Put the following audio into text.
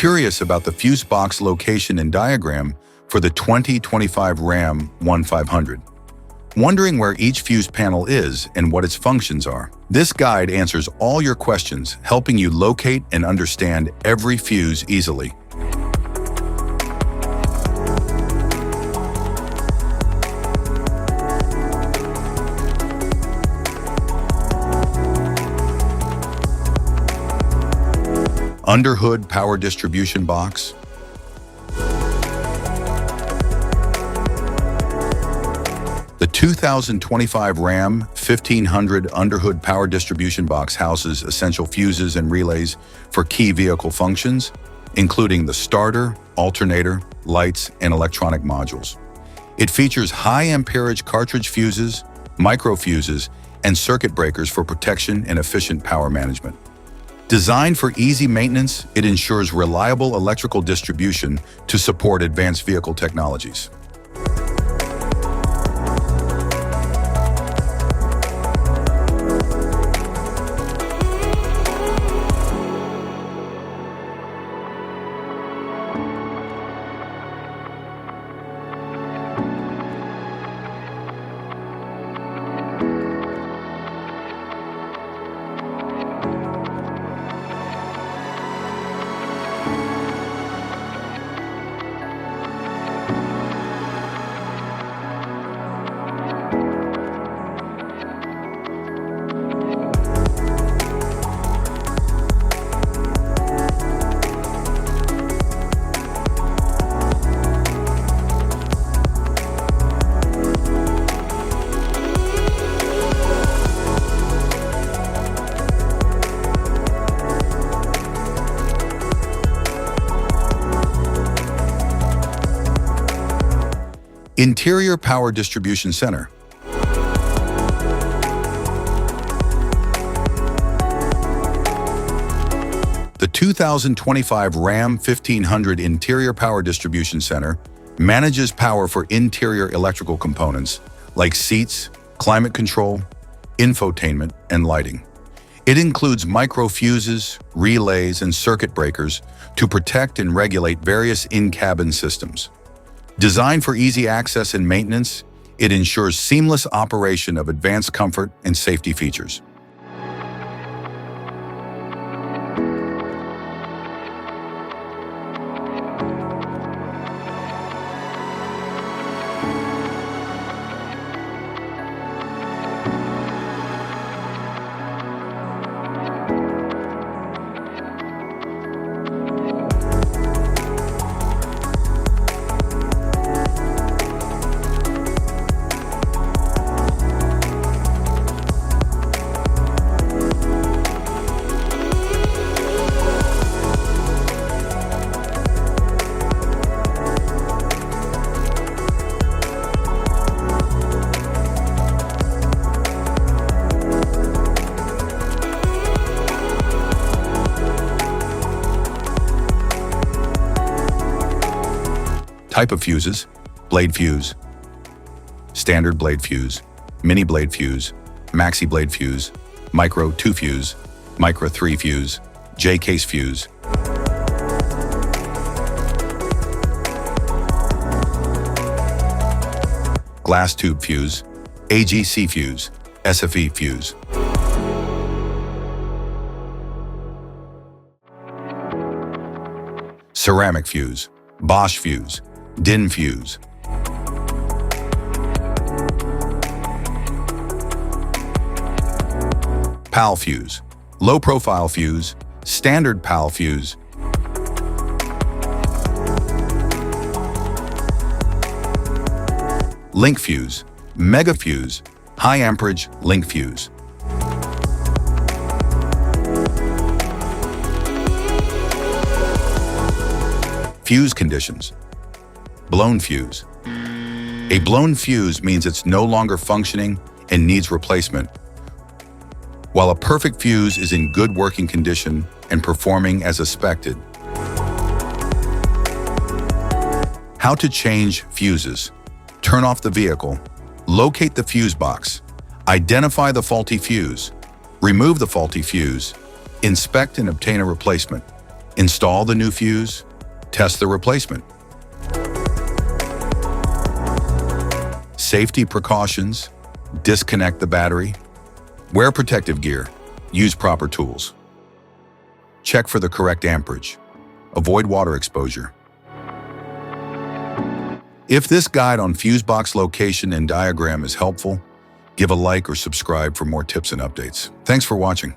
curious about the fuse box location and diagram for the 2025 Ram 1500. Wondering where each fuse panel is and what its functions are? This guide answers all your questions, helping you locate and understand every fuse easily. Underhood power distribution box. The 2025 Ram 1500 Underhood power distribution box houses essential fuses and relays for key vehicle functions, including the starter, alternator, lights, and electronic modules. It features high amperage cartridge fuses, micro fuses, and circuit breakers for protection and efficient power management. Designed for easy maintenance, it ensures reliable electrical distribution to support advanced vehicle technologies. Interior Power Distribution Center. The 2025 Ram 1500 Interior Power Distribution Center manages power for interior electrical components like seats, climate control, infotainment, and lighting. It includes micro fuses, relays, and circuit breakers to protect and regulate various in-cabin systems. Designed for easy access and maintenance, it ensures seamless operation of advanced comfort and safety features. Type of fuses: blade fuse, standard blade fuse, mini blade fuse, maxi blade fuse, micro 2 fuse, micro 3 fuse, J-case fuse. Glass tube fuse, AGC fuse, SFE fuse. Ceramic fuse, Bosch fuse, DIN fuse. PAL fuse, low profile fuse, standard PAL fuse. Link fuse, mega fuse, high amperage link fuse. Fuse conditions. Blown fuse. A blown fuse means it's no longer functioning and needs replacement, while a perfect fuse is in good working condition and performing as expected. How to change fuses. Turn off the vehicle, locate the fuse box, identify the faulty fuse, remove the faulty fuse, inspect and obtain a replacement. Install the new fuse. Test the replacement. Safety precautions. Disconnect the battery. Wear protective gear. Use proper tools. Check for the correct amperage. Avoid water exposure. If this guide on fuse box location and diagram is helpful, give a like or subscribe for more tips and updates. Thanks for watching.